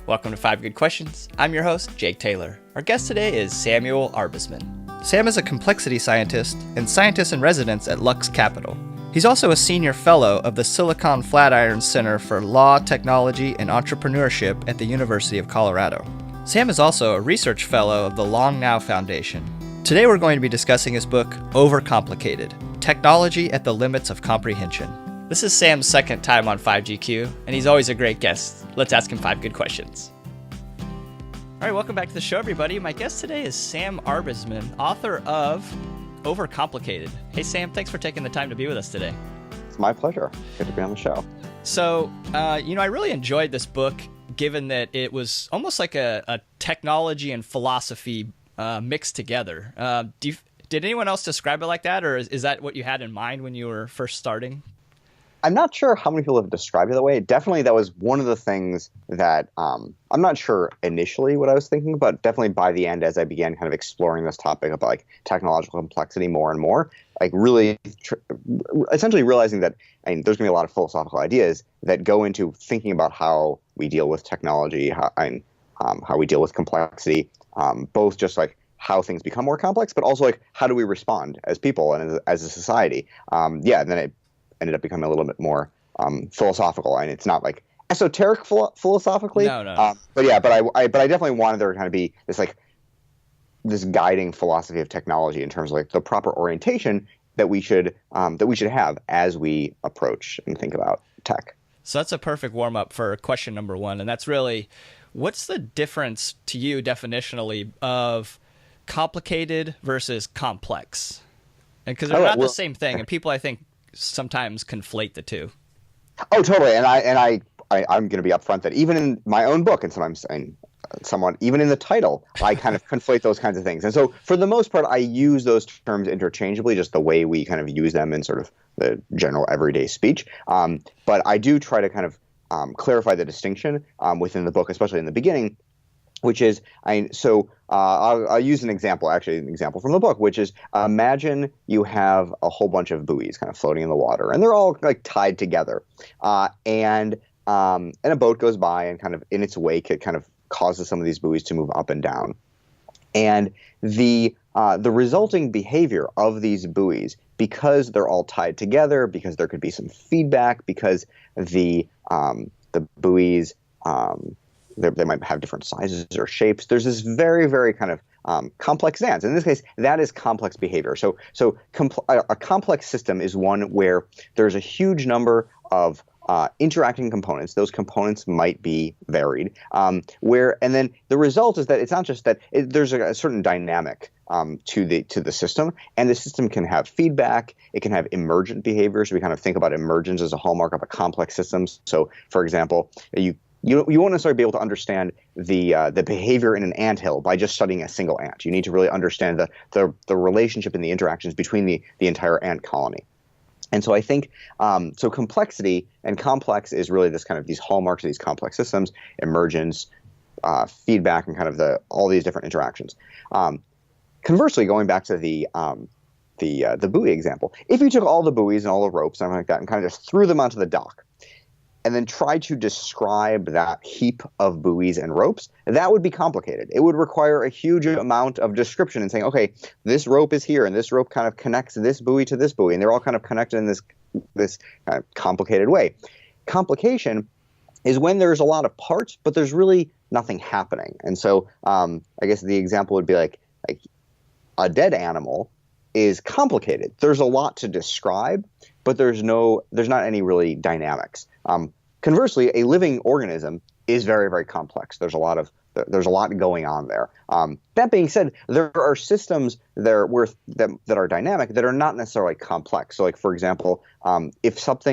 Welcome to 5 Good Questions. I'm your host, Jake Taylor. Our guest today is Samuel Arbesman. Sam is a complexity scientist and scientist in residence at Lux Capital. He's also a senior fellow of the Silicon Flatirons Center for Law, Technology, and Entrepreneurship at the University of Colorado. Sam is also a research fellow of the Long Now Foundation. Today we're going to be discussing his book, Overcomplicated: Technology at the Limits of Comprehension. This is Sam's second time on 5GQ, and he's always a great guest. Let's ask him 5 good questions. All right, welcome back to the show, everybody. My guest today is Sam Arbesman, author of Overcomplicated. Hey, Sam, thanks for taking the time to be with us today. It's my pleasure. Good to be on the show. So, I really enjoyed this book, given that it was almost like a technology and philosophy mixed together. Did anyone else describe it like that, or is that what you had in mind when you were first starting? I'm not sure how many people have described it that way. Definitely that was one of the things that I'm not sure initially what I was thinking, but definitely by the end, as I began kind of exploring this topic about like technological complexity more and more, like really essentially realizing that there's going to be a lot of philosophical ideas that go into thinking about how we deal with technology, how we deal with complexity, both just like how things become more complex, but also like how do we respond as people and as a society. And then it ended up becoming a little bit more philosophical, and it's not like esoteric philosophically. No. But I definitely wanted there to kind of be this guiding philosophy of technology in terms of like the proper orientation that we should have as we approach and think about tech. So that's a perfect warm up for question number 1, and that's really, what's the difference to you definitionally of complicated versus complex? And because they're not the same thing, and people I think sometimes conflate the two. Oh, totally. And I'm going to be upfront that even in my own book, and sometimes somewhat even in the title, I kind of conflate those kinds of things. And so for the most part, I use those terms interchangeably, just the way we kind of use them in sort of the general everyday speech. But I do try to kind of clarify the distinction within the book, especially in the beginning, which is, I'll use an example from the book, which is imagine you have a whole bunch of buoys kind of floating in the water, and they're all like tied together, and a boat goes by, and kind of in its wake, it kind of causes some of these buoys to move up and down, and the resulting behavior of these buoys, because they're all tied together, because there could be some feedback, because the buoys they might have different sizes or shapes. There's this very, very kind of complex dance. In this case, that is complex behavior. So a complex system is one where there's a huge number of interacting components. Those components might be varied. And then the result is that it's not just that there's a certain dynamic to the system, and the system can have feedback. It can have emergent behaviors. We kind of think about emergence as a hallmark of a complex system. So, for example, you won't necessarily be able to understand the behavior in an anthill by just studying a single ant. You need to really understand the relationship and the interactions between the entire ant colony. And so I think so complexity and complex is really this kind of these hallmarks of these complex systems: emergence, feedback, and kind of all these different interactions. Conversely, going back to the buoy example, if you took all the buoys and all the ropes and everything like that and kind of just threw them onto the dock, and then try to describe that heap of buoys and ropes, that would be complicated. It would require a huge amount of description and saying, okay, this rope is here, and this rope kind of connects this buoy to this buoy, and they're all kind of connected in this kind of complicated way. Complication is when there's a lot of parts, but there's really nothing happening. And so I guess the example would be like a dead animal is complicated. There's a lot to describe, but there's not any really dynamics. Conversely, a living organism is very, very complex. There's a lot going on there. That being said, there are systems that are dynamic that are not necessarily complex. So, like for example, I'm trying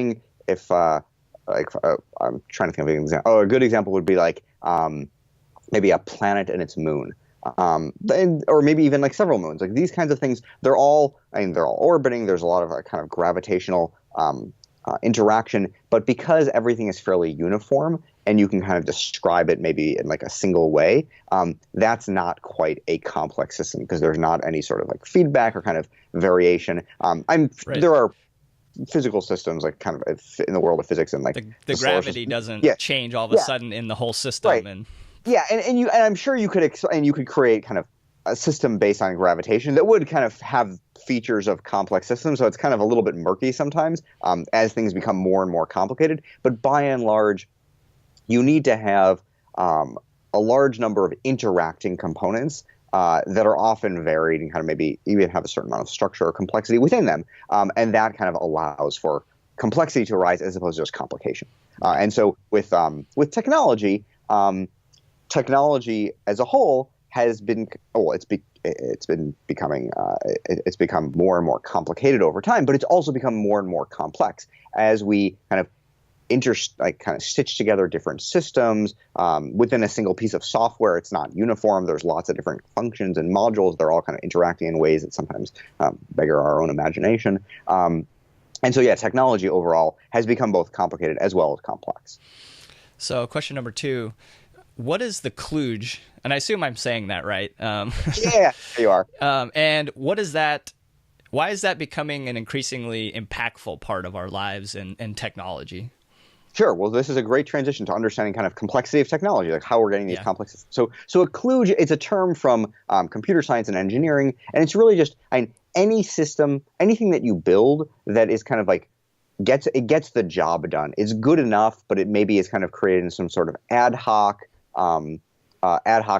to think of an example. Oh, a good example would be like maybe a planet and its moon. Or maybe even like several moons. Like these kinds of things, they're all orbiting. There's a lot of kind of gravitational interaction, but because everything is fairly uniform and you can kind of describe it maybe in like a single way, that's not quite a complex system because there's not any sort of like feedback or kind of variation. There are physical systems, like kind of in the world of physics, and like the gravity doesn't change all of a sudden in the whole system. Right. And Yeah, and I'm sure you could and you could create kind of a system based on gravitation that would kind of have features of complex systems. So it's kind of a little bit murky sometimes as things become more and more complicated. But by and large, you need to have a large number of interacting components that are often varied and kind of maybe even have a certain amount of structure or complexity within them. And that kind of allows for complexity to arise as opposed to just complication. And so with technology, technology as a whole has been it's become more and more complicated over time, but it's also become more and more complex as we kind of stitch together different systems within a single piece of software. It's not uniform. There's lots of different functions and modules. They're all kind of interacting in ways that sometimes beggar our own imagination. And so, yeah, technology overall has become both complicated as well as complex. So question number 2, what is the kluge? And I assume I'm saying that right. Yeah, you are. And what is that? Why is that becoming an increasingly impactful part of our lives and technology? Sure. Well, this is a great transition to understanding kind of complexity of technology, like how we're getting these complex. So a kluge, it's a term from computer science and engineering, and it's really just any system, anything that you build that is kind of like gets the job done. It's good enough, but it maybe is kind of created in some sort of ad hoc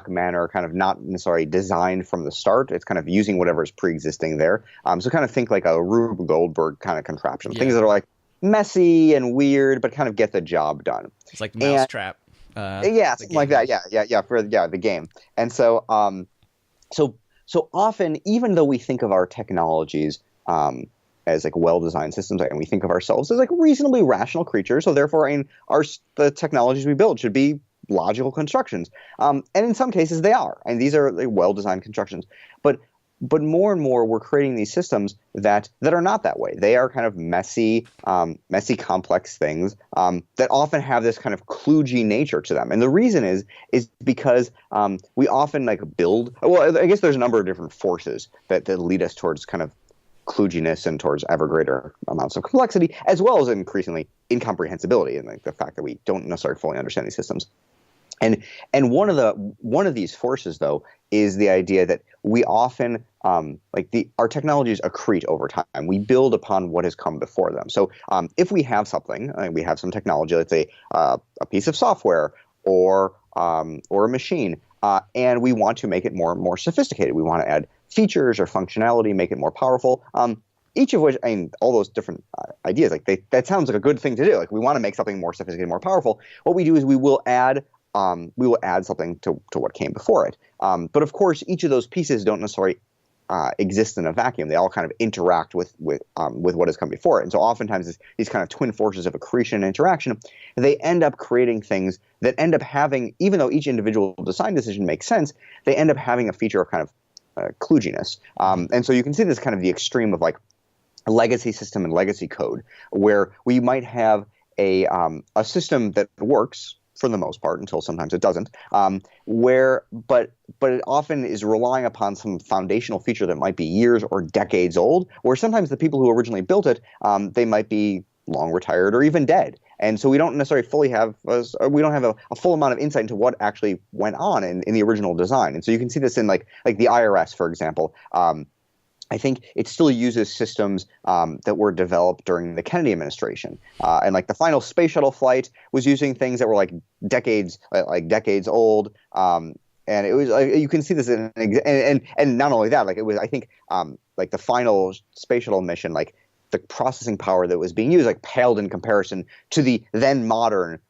manner, kind of not necessarily designed from the start. It's kind of using whatever is pre-existing there. So kind of think like a Rube Goldberg kind of contraption, things that are like messy and weird, but kind of get the job done. It's like Mousetrap. Something like that. Yeah, for the game. And so so often, even though we think of our technologies as like well-designed systems, and we think of ourselves as like reasonably rational creatures, so therefore, the technologies we build should be logical constructions. And in some cases, they are, and these are like well-designed constructions. But more and more, we're creating these systems that are not that way. They are kind of messy, complex things that often have this kind of kludgy nature to them. And the reason is because we often like build. Well, I guess there's a number of different forces that lead us towards kind of kludginess and towards ever greater amounts of complexity, as well as increasingly incomprehensibility and like the fact that we don't necessarily fully understand these systems. And one of these forces, though, is the idea that we often our technologies accrete over time. We build upon what has come before them. So if we have something, we have some technology, let's say a piece of software or a machine, and we want to make it more and more sophisticated. We want to add features or functionality, make it more powerful. Each of which, all those different ideas, that sounds like a good thing to do. Like we want to make something more sophisticated, more powerful. What we do is we will add something to what came before it. But of course, each of those pieces don't necessarily exist in a vacuum. They all kind of interact with what has come before it. And so oftentimes these kind of twin forces of accretion and interaction, they end up creating things that end up having, even though each individual design decision makes sense, they end up having a feature of kind of kludginess. And so you can see this kind of the extreme of like a legacy system and legacy code, where we might have a system that works for the most part, until sometimes it doesn't, but it often is relying upon some foundational feature that might be years or decades old, where sometimes the people who originally built it, they might be long retired or even dead. And so we don't necessarily fully have a full amount of insight into what actually went on in the original design. And so you can see this in like the IRS, for example. I think it still uses systems that were developed during the Kennedy administration, and like the final space shuttle flight was using things that were like decades old. And it was you can see this in and not only that, like it was, I think like the final space shuttle mission, like the processing power that was being used like paled in comparison to the then modern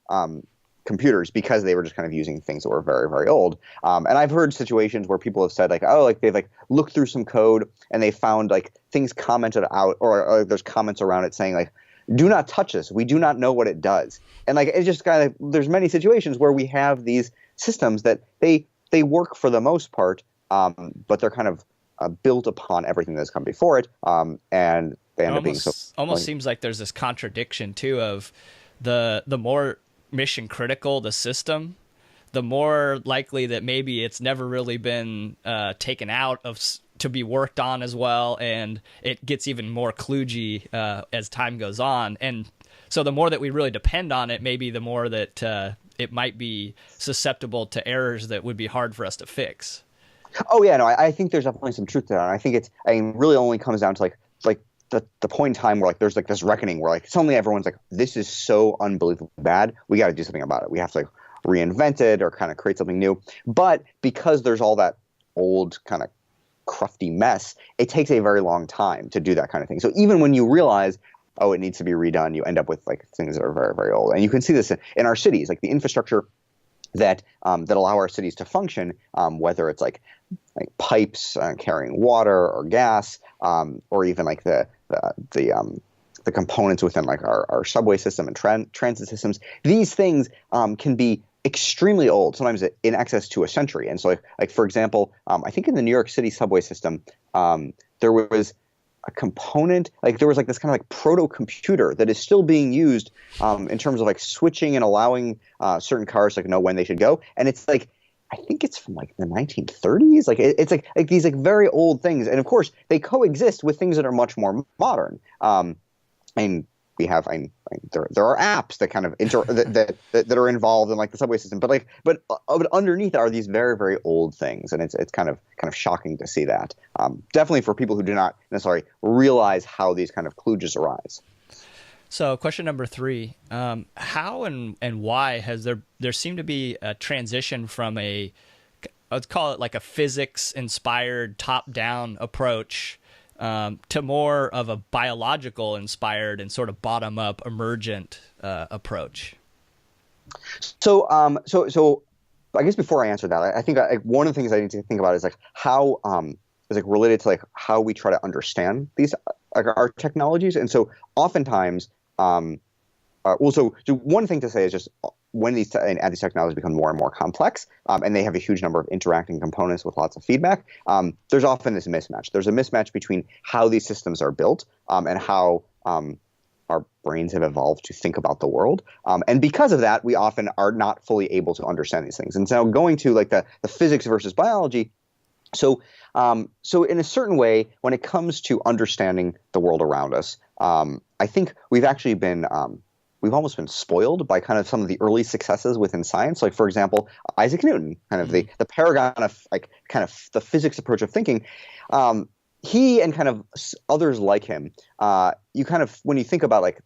computers, because they were just kind of using things that were very, very old. And I've heard situations where people have said like, oh, like they've like looked through some code and they found like things commented out, or there's comments around it saying like, do not touch this. We do not know what it does. And like, it's just kind of, there's many situations where we have these systems that they work for the most part, but they're kind of built upon everything that's come before it. And they end up being almost seems like there's this contradiction too of the more mission critical the system, the more likely that maybe it's never really been taken out to be worked on as well, and it gets even more kludgy as time goes on. And so the more that we really depend on it, maybe the more that it might be susceptible to errors that would be hard for us to fix. Oh yeah, no, I think there's definitely some truth to that. And I think really only comes down to like the point in time where like there's like this reckoning where like suddenly everyone's like, this is so unbelievably bad, we got to do something about it. We have to like reinvent it or kind of create something new. But because there's all that old kind of crufty mess, it takes a very long time to do that kind of thing. So even when you realize, oh, it needs to be redone, you end up with like things that are very, very old. And you can see this in our cities, like the infrastructure that allow our cities to function, whether it's like pipes carrying water or gas, or even like the components within like our subway system and transit systems. These things can be extremely old, sometimes in excess to a century. And so like for example, I think in the New York City subway system, there was a component, like there was like this kind of like proto-computer that is still being used in terms of like switching and allowing certain cars to like know when they should go. And it's like, I think it's from like the 1930s. Like it's like these like very old things. And of course they coexist with things that are much more modern. And we have, there are apps that kind of that are involved in like the subway system, but underneath are these very, very old things, and it's kind of shocking to see that. Definitely for people who do not necessarily realize how these kind of kludges arise. So, question number 3: how and why has there seemed to be a transition from let's call it like a physics-inspired top-down approach to more of a biological inspired and sort of bottom up emergent approach? So I guess before I answer that, I think one of the things I need to think about is like how is like related to like how we try to understand these our technologies. And so oftentimes, so one thing to say is just when these technologies become more and more complex, and they have a huge number of interacting components with lots of feedback, there's often this mismatch. There's a mismatch between how these systems are built and how our brains have evolved to think about the world. And because of that, we often are not fully able to understand these things. And so going to like the physics versus biology, so in a certain way, when it comes to understanding the world around us, I think we've actually been we've almost been spoiled by kind of some of the early successes within science. Like, for example, Isaac Newton, kind of the paragon of like kind of the physics approach of thinking. He and kind of others like him, you kind of, when you think about like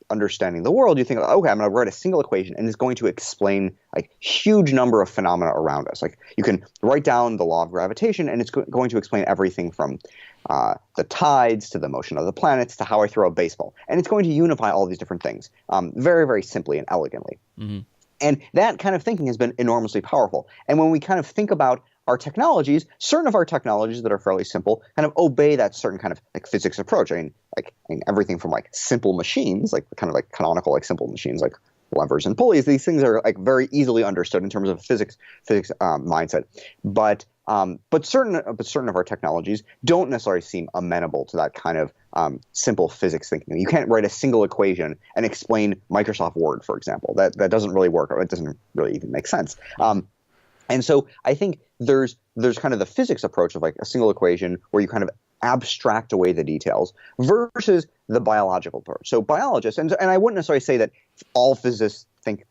understanding the world, you think, okay, I'm going to write a single equation and it's going to explain like huge number of phenomena around us. Like you can write down the law of gravitation and it's going to explain everything from the tides to the motion of the planets to how I throw a baseball. And it's going to unify all these different things very, very simply and elegantly. Mm-hmm. And that kind of thinking has been enormously powerful. And when we kind of think about our technologies, certain of our technologies that are fairly simple kind of obey that certain kind of like physics approach. I mean everything from like simple machines, like kind of like canonical like simple machines like levers and pulleys. These things are like very easily understood in terms of physics mindset. But certain of our technologies don't necessarily seem amenable to that kind of simple physics thinking. You can't write a single equation and explain Microsoft Word, for example. That doesn't really work, or it doesn't really even make sense. And so I think there's kind of the physics approach of like a single equation where you kind of abstract away the details versus the biological approach. So biologists, and I wouldn't necessarily say that all physicists think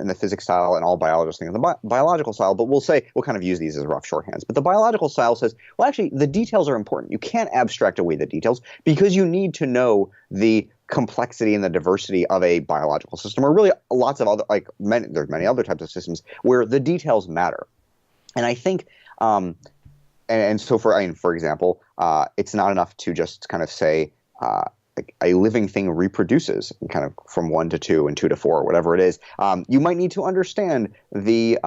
in the physics style and all biologists think in the biological style, but we'll kind of use these as rough shorthands. But the biological style says, well, actually, the details are important. You can't abstract away the details because you need to know the complexity and the diversity of a biological system, or really lots of other, there's many other types of systems where the details matter. And I think, and so for example, it's not enough to just kind of say like a living thing reproduces kind of from 1 to 2 and 2 to 4, or whatever it is. You might need to understand the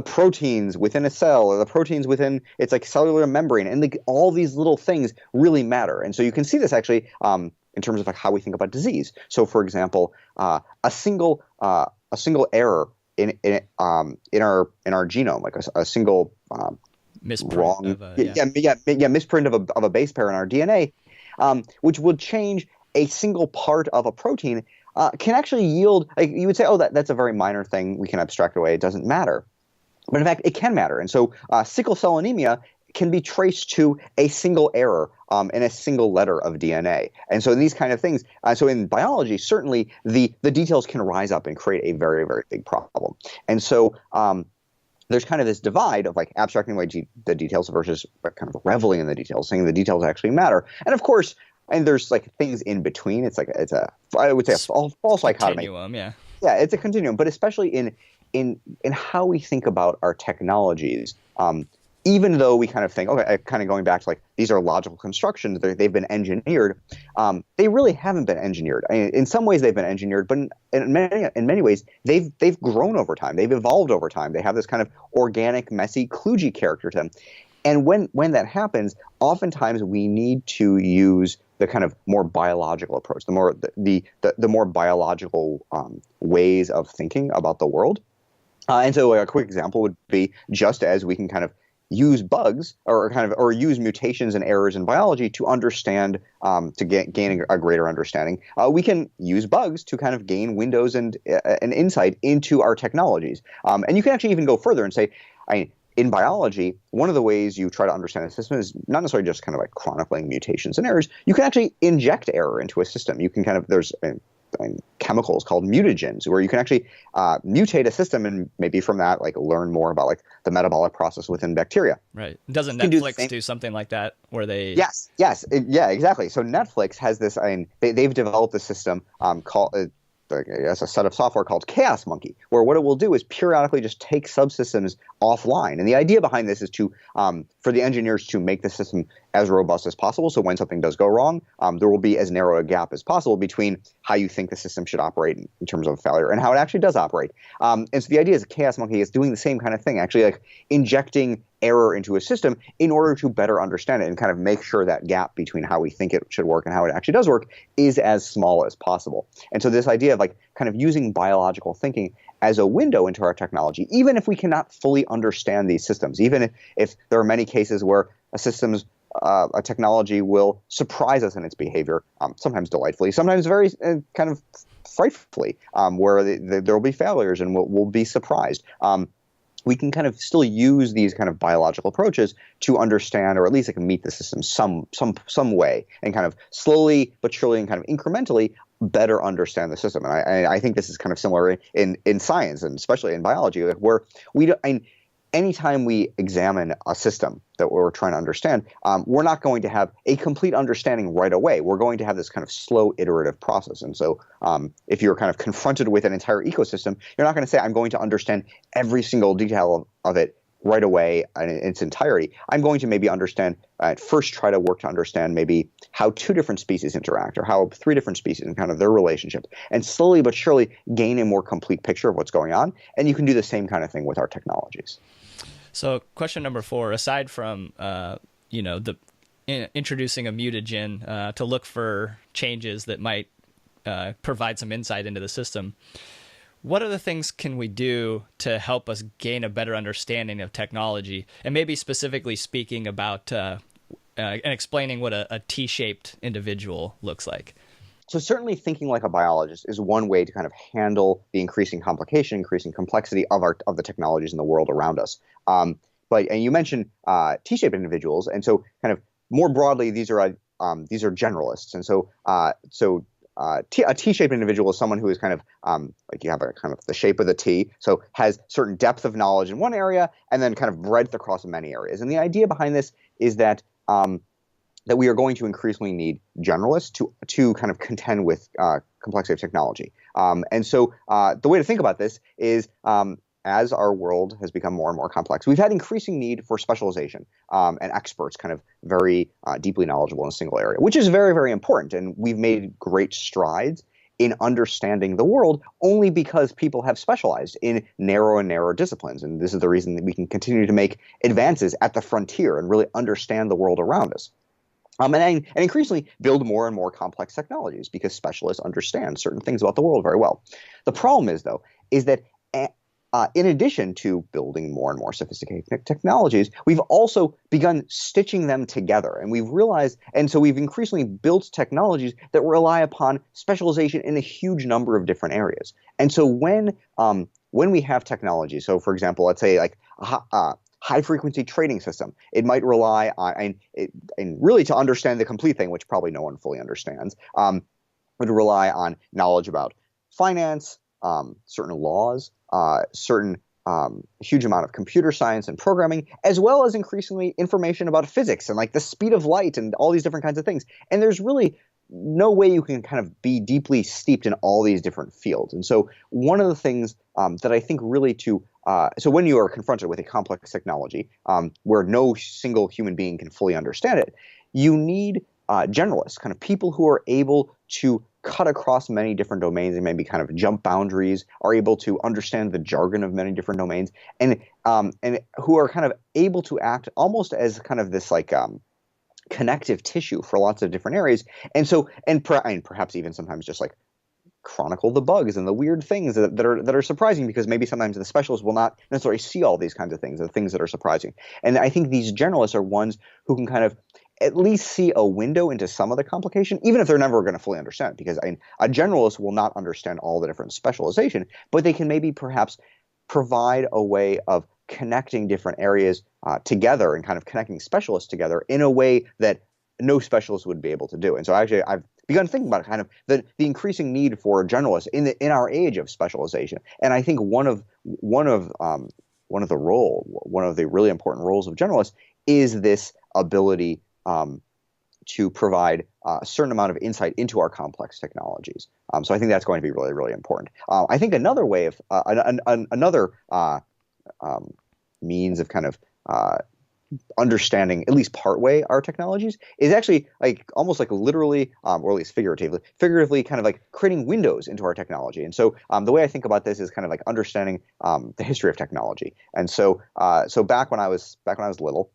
proteins within a cell, or the proteins within its like cellular membrane, and all these little things really matter. And so you can see this actually in terms of like how we think about disease. So, for example, a single error in our genome, like a single misprint misprint of a base pair in our DNA, which would change a single part of a protein, can actually yield. Like you would say, oh, that's a very minor thing. We can abstract away. It doesn't matter. But in fact, it can matter. And so sickle cell anemia can be traced to a single error in a single letter of DNA. And so these kind of things, so in biology, certainly the details can rise up and create a very, very big problem. And so there's kind of this divide of like abstracting away the details versus kind of reveling in the details, saying the details actually matter. And of course, and there's like things in between. It's I would say a false dichotomy. Continuum, yeah. Yeah, it's a continuum, but especially in how we think about our technologies. Even though we kind of think, okay, kind of going back to like these are logical constructions, they've been engineered. They really haven't been engineered. I mean, in some ways they've been engineered, but in many ways they've grown over time. They've evolved over time. They have this kind of organic, messy, kludgy character to them. And when that happens, oftentimes we need to use the kind of more biological approach, the more biological ways of thinking about the world. And so a quick example would be just as we can kind of use bugs or use mutations and errors in biology to understand, to gain a greater understanding. We can use bugs to kind of gain windows and insight into our technologies. And you can actually even go further and say, in biology, one of the ways you try to understand a system is not necessarily just kind of like chronicling mutations and errors. You can actually inject error into a system. You can kind of, there's chemicals called mutagens where you can actually mutate a system and maybe from that like learn more about like the metabolic process within bacteria. Right. Doesn't Netflix do something like that where they? Yes. Yeah, exactly. So Netflix has this, they've developed a system called, as a set of software called Chaos Monkey, where what it will do is periodically just take subsystems offline. And the idea behind this is to, for the engineers to make the system as robust as possible. So when something does go wrong, there will be as narrow a gap as possible between how you think the system should operate in terms of failure and how it actually does operate. And so the idea is Chaos Monkey is doing the same kind of thing, actually like injecting error into a system in order to better understand it and kind of make sure that gap between how we think it should work and how it actually does work is as small as possible. And so this idea of like kind of using biological thinking as a window into our technology, even if we cannot fully understand these systems, even if there are many cases where a technology will surprise us in its behavior, sometimes delightfully, sometimes very kind of frightfully, where there will be failures and we'll be surprised. We can kind of still use these kind of biological approaches to understand, or at least like meet the system some way, and kind of slowly but surely and kind of incrementally better understand the system. And I think this is kind of similar in science, and especially in biology, like where anytime we examine a system that we're trying to understand, we're not going to have a complete understanding right away. We're going to have this kind of slow iterative process. And so if you're kind of confronted with an entire ecosystem, you're not going to say, I'm going to understand every single detail of it right away in its entirety. I'm going to maybe first try to work to understand maybe how two different species interact or how three different species and kind of their relationship, and slowly but surely gain a more complete picture of what's going on. And you can do the same kind of thing with our technologies. So question number 4, aside from, introducing a mutagen to look for changes that might provide some insight into the system, what other things can we do to help us gain a better understanding of technology? And maybe specifically speaking about and explaining what a T-shaped individual looks like. So certainly thinking like a biologist is one way to kind of handle the increasing complication, increasing complexity of the technologies in the world around us. And you mentioned T-shaped individuals, and so kind of more broadly, these are generalists. And so a T-shaped individual is someone who is kind of like you have a kind of the shape of the T, so has certain depth of knowledge in one area and then kind of breadth across many areas. And the idea behind this is that we are going to increasingly need generalists to kind of contend with complexity of technology. And so the way to think about this is as our world has become more and more complex, we've had increasing need for specialization and experts kind of very deeply knowledgeable in a single area, which is very, very important. And we've made great strides in understanding the world only because people have specialized in narrow and narrow disciplines. And this is the reason that we can continue to make advances at the frontier and really understand the world around us. And increasingly build more and more complex technologies because specialists understand certain things about the world very well. The problem is, though, is that in addition to building more and more sophisticated technologies, we've also begun stitching them together. And we've realized, and so we've increasingly built technologies that rely upon specialization in a huge number of different areas. And so when we have technology, so for example, let's say like high frequency trading system. It might rely on, and really to understand the complete thing, which probably no one fully understands, would rely on knowledge about finance, certain laws, certain huge amount of computer science and programming, as well as increasingly information about physics and like the speed of light and all these different kinds of things. And there's really no way you can kind of be deeply steeped in all these different fields. And so one of the things that I think really so when you are confronted with a complex technology where no single human being can fully understand it, you need generalists, kind of people who are able to cut across many different domains and maybe kind of jump boundaries, are able to understand the jargon of many different domains, and who are kind of able to act almost as kind of this like connective tissue for lots of different areas. And so, and perhaps even sometimes just like chronicle the bugs and the weird things that are surprising, because maybe sometimes the specialists will not necessarily see all these kinds of things, the things that are surprising. And I think these generalists are ones who can kind of at least see a window into some of the complication, even if they're never going to fully understand it, because a generalist will not understand all the different specialization, but they can maybe perhaps provide a way of connecting different areas together and kind of connecting specialists together in a way that no specialist would be able to do. And so actually I've begun thinking about kind of the increasing need for generalists in our age of specialization. And I think one of the really important roles of generalists is this ability to provide a certain amount of insight into our complex technologies. So I think that's going to be really, really important. I think another way of another means of kind of understanding at least partway our technologies is actually like almost like literally, or at least figuratively kind of like creating windows into our technology. And so the way I think about this is kind of like understanding the history of technology. And so back when I was little,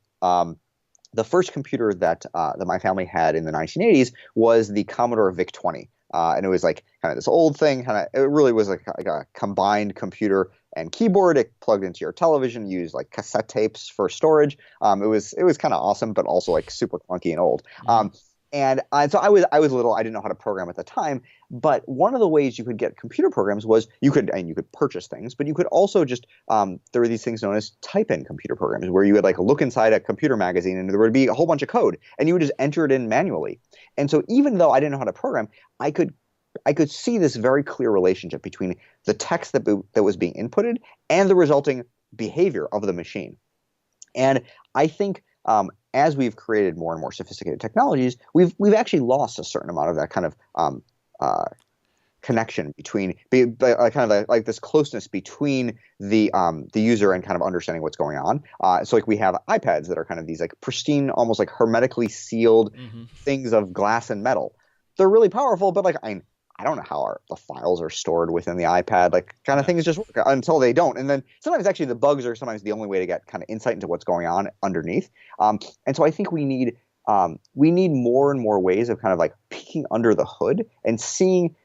the first computer that my family had in the 1980s was the Commodore VIC-20. And it was like kind of this old thing. It really was like a combined computer and keyboard. It plugged into your television, used like cassette tapes for storage. It was kind of awesome, but also like super clunky and old. And so I was little. I didn't know how to program at the time. But one of the ways you could get computer programs was you could purchase things, but you could also just there were these things known as type-in computer programs, where you would like look inside a computer magazine and there would be a whole bunch of code, and you would just enter it in manually. And so even though I didn't know how to program, I could see this very clear relationship between the text that was being inputted and the resulting behavior of the machine. And I think as we've created more and more sophisticated technologies, we've actually lost a certain amount of that kind of connection between kind of like this closeness between the user and kind of understanding what's going on. So like we have iPads that are kind of these like pristine, almost like hermetically sealed things of glass and metal. They're really powerful, but like I don't know how the files are stored within the iPad. Like kind of things just work until they don't. And then sometimes actually the bugs are sometimes the only way to get kind of insight into what's going on underneath. And so I think we need more and more ways of kind of like peeking under the hood and seeing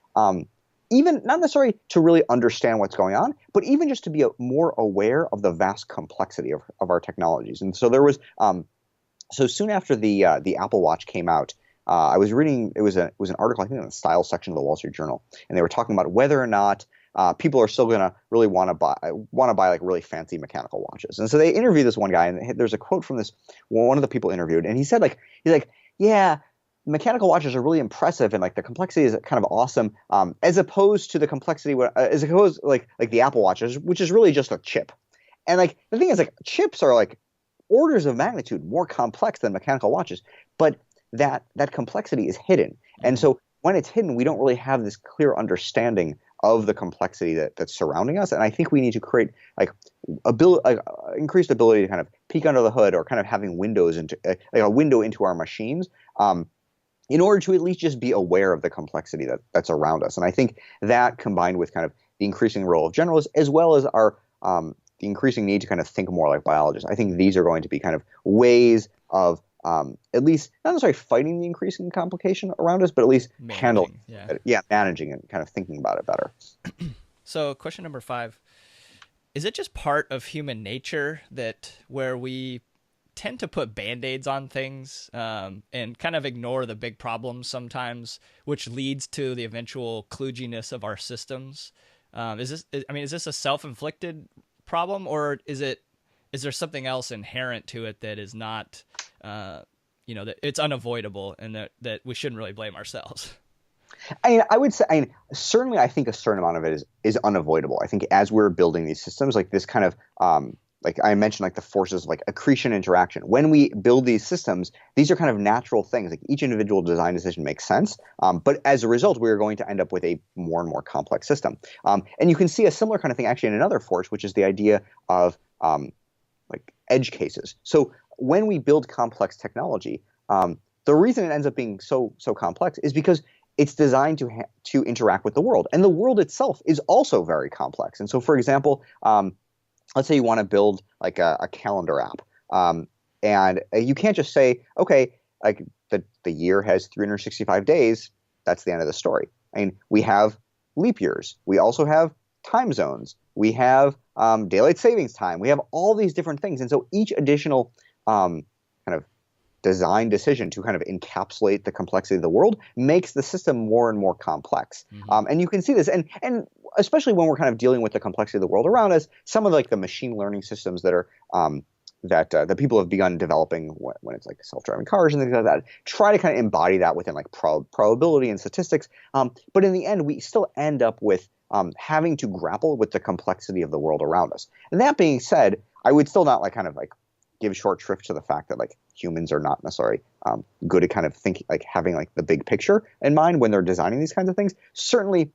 even not necessarily to really understand what's going on, but even just to be more aware of the vast complexity of our technologies. And so there was so soon after the Apple Watch came out, I was reading, it was an article, I think in the style section of the Wall Street Journal, and they were talking about whether or not people are still going to really want to buy like really fancy mechanical watches. And so they interviewed this one guy, and there's a quote from this one of the people interviewed, and he said he's like, yeah, mechanical watches are really impressive, and like the complexity is kind of awesome, as opposed to the complexity like the Apple Watches, which is really just a chip. And like the thing is, like chips are like orders of magnitude more complex than mechanical watches, but that complexity is hidden. And so when it's hidden, we don't really have this clear understanding of the complexity that's surrounding us. And I think we need to create like increased ability to kind of peek under the hood, or kind of having windows into like a window into our machines, in order to at least just be aware of the complexity that's around us. And I think that, combined with kind of the increasing role of generalists, as well as our the increasing need to kind of think more like biologists, I think these are going to be kind of ways of at least not necessarily fighting the increasing complication around us, but at least managing and kind of thinking about it better. So question number 5, is it just part of human nature that where we tend to put Band-Aids on things and kind of ignore the big problems sometimes, which leads to the eventual kludginess of our systems? Is this a self-inflicted problem, or is it is there something else inherent to it that is not, that it's unavoidable and that we shouldn't really blame ourselves? I would say, certainly I think a certain amount of it is unavoidable. I think as we're building these systems, like this kind of, like I mentioned, like the forces of like accretion interaction. When we build these systems, these are kind of natural things. Like each individual design decision makes sense. But as a result, we're going to end up with a more and more complex system. And you can see a similar kind of thing actually in another force, which is the idea of like edge cases. So when we build complex technology, the reason it ends up being so complex is because it's designed to interact with the world, and the world itself is also very complex. And so, for example, let's say you want to build like a calendar app, and you can't just say, okay, like the year has 365 days. That's the end of the story. I mean, we have leap years. We also have time zones. We have daylight savings time. We have all these different things, and so each additional kind of design decision to kind of encapsulate the complexity of the world makes the system more and more complex. And you can see this, and especially when we're kind of dealing with the complexity of the world around us, some of like the machine learning systems that are that people have begun developing when it's like self-driving cars and things like that, try to kind of embody that within like probability and statistics. But in the end, we still end up with having to grapple with the complexity of the world around us. And that being said, I would still not give short shrift to the fact that like humans are not necessarily good at kind of thinking, like having like the big picture in mind when they're designing these kinds of things. Certainly,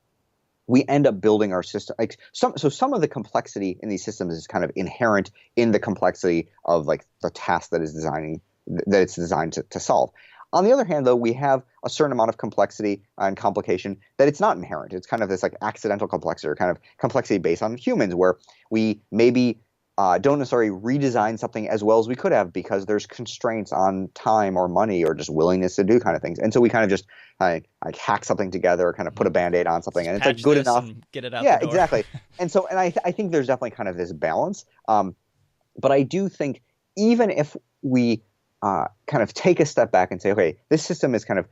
we end up building our system. Like some of the complexity in these systems is kind of inherent in the complexity of like the task that it's designed to solve. On the other hand, though, we have a certain amount of complexity and complication that it's not inherent. It's kind of this like accidental complexity or kind of complexity based on humans, where we maybe don't necessarily redesign something as well as we could have because there's constraints on time or money or just willingness to do kind of things. And so we kind of just like hack something together, kind of put a Band-Aid on something, and it's like good enough. Get it out yeah, the door. Exactly. And so, and I think there's definitely kind of this balance. But I do think even if we kind of take a step back and say, okay, this system is kind of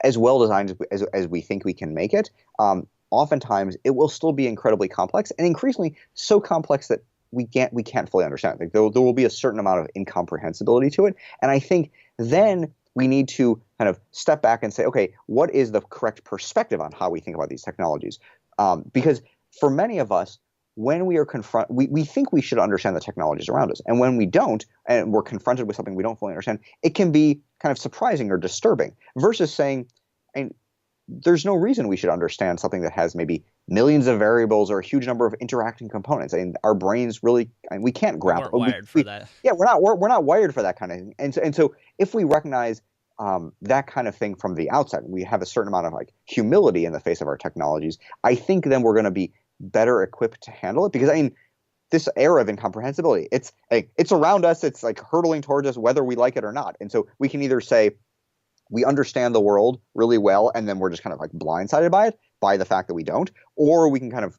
as well designed as we think we can make it, oftentimes it will still be incredibly complex and increasingly so complex that we can't fully understand it. Like there will be a certain amount of incomprehensibility to it. And I think then we need to kind of step back and say, okay, what is the correct perspective on how we think about these technologies? Because for many of us, when we are we think we should understand the technologies around us. And when we don't, and we're confronted with something we don't fully understand, it can be kind of surprising or disturbing versus saying, and there's no reason we should understand something that has maybe millions of variables or a huge number of interacting components. I mean, our brains really, we can't grapple. We're wired for that. Yeah, we're not wired for that kind of thing. And so if we recognize that kind of thing from the outset, we have a certain amount of like humility in the face of our technologies, I think then we're going to be better equipped to handle it. Because I mean, this era of incomprehensibility, it's around us. It's like hurtling towards us, whether we like it or not. And so we can either say, we understand the world really well, and then we're just kind of like blindsided by it, by the fact that we don't, or we can kind of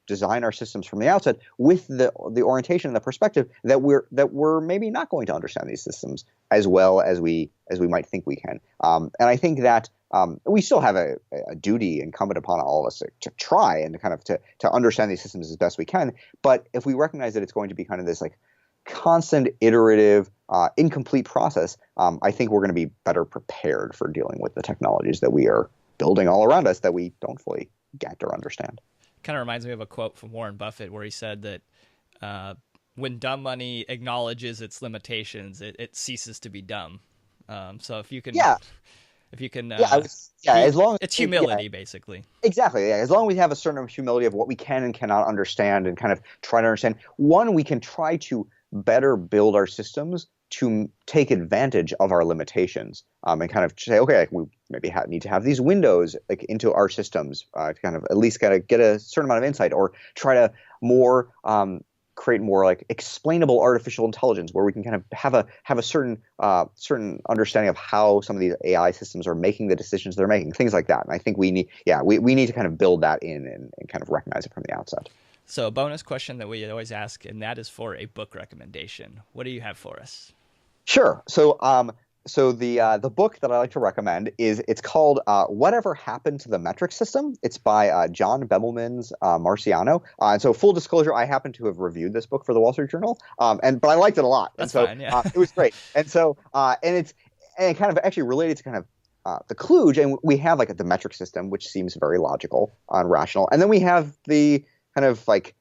design our systems from the outset with the orientation and the perspective that we're maybe not going to understand these systems as well as we might think we can. And I think that we still have a duty incumbent upon all of us to try and to kind of to understand these systems as best we can. But if we recognize that it's going to be kind of this like constant, iterative, incomplete process, I think we're going to be better prepared for dealing with the technologies that we are building all around us that we don't fully get or understand. Kind of reminds me of a quote from Warren Buffett where he said that when dumb money acknowledges its limitations, it ceases to be dumb. So if you can, as long as it's humility, basically. Exactly. Yeah. As long as we have a certain humility of what we can and cannot understand and kind of try to understand, one, we can try to better build our systems to take advantage of our limitations, and kind of say, okay, like we maybe need to have these windows like into our systems to kind of at least kind of get a certain amount of insight, or try to more create more like explainable artificial intelligence where we can kind of have a certain understanding of how some of these AI systems are making the decisions they're making, things like that. And I think we need to kind of build that in and kind of recognize it from the outset. So a bonus question that we always ask, and that is for a book recommendation. What do you have for us? Sure. So So the book that I like to recommend it's called Whatever Happened to the Metric System. It's by John Bemelmans Marciano. And so full disclosure, I happen to have reviewed this book for the Wall Street Journal. But I liked it a lot. That's and so fine, yeah. it was great. And so and it kind of actually related to kind of the kluge, and we have like the metric system, which seems very logical and rational, and then we have the kind of like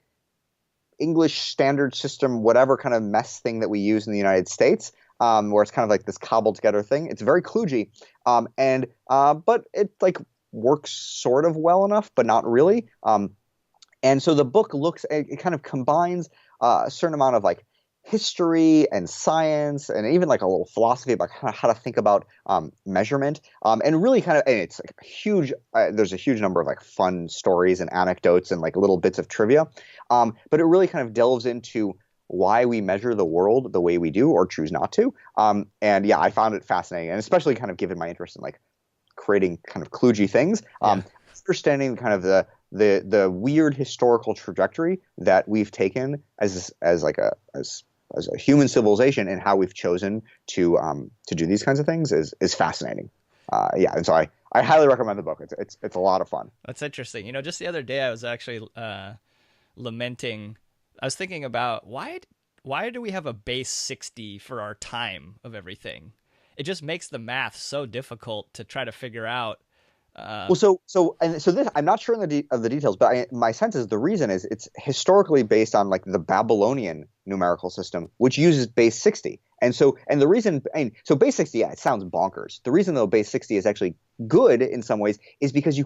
English standard system, whatever kind of mess thing that we use in the United States, where it's kind of like this cobbled together thing. It's very kludgy, but it like works sort of well enough, but not really. And so the book it kind of combines a certain amount of like history and science and even like a little philosophy about how to think about measurement, and really and it's like a huge there's a huge number of like fun stories and anecdotes and like little bits of trivia, but it really kind of delves into why we measure the world the way we do or choose not to, and yeah, I found it fascinating, and especially kind of given my interest in like creating kind of kludgy things, understanding kind of the weird historical trajectory that we've taken as a human civilization and how we've chosen to do these kinds of things is fascinating. And so I highly recommend the book. It's a lot of fun. That's interesting. Just the other day I was actually lamenting. I was thinking about why do we have a base 60 for our time of everything? It just makes the math so difficult to try to figure out. So this, I'm not sure of the details, but my sense is the reason is it's historically based on like the Babylonian numerical system, which uses base 60. And the reason, so base 60, yeah, it sounds bonkers. The reason though base 60 is actually good in some ways is because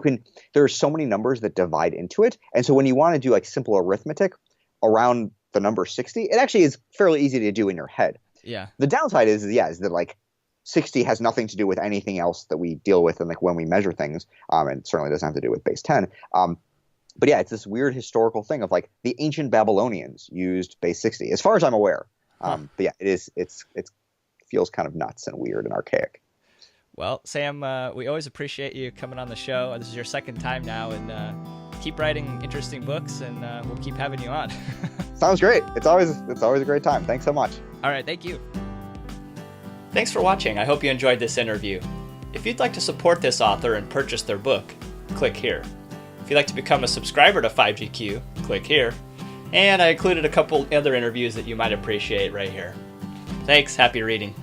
there are so many numbers that divide into it. And so when you want to do like simple arithmetic around the number 60, it actually is fairly easy to do in your head. Yeah. The downside is that like 60 has nothing to do with anything else that we deal with and like when we measure things, and certainly doesn't have to do with base 10. But yeah, it's this weird historical thing of like the ancient Babylonians used base 60, as far as I'm aware. But yeah, it feels kind of nuts and weird and archaic. Well, Sam, we always appreciate you coming on the show. This is your second time now, and keep writing interesting books, and we'll keep having you on. Sounds great. It's always a great time. Thanks so much. All right, thank you. Thanks for watching. I hope you enjoyed this interview. If you'd like to support this author and purchase their book, click here. If you'd like to become a subscriber to 5GQ, click here. And I included a couple other interviews that you might appreciate right here. Thanks. Happy reading.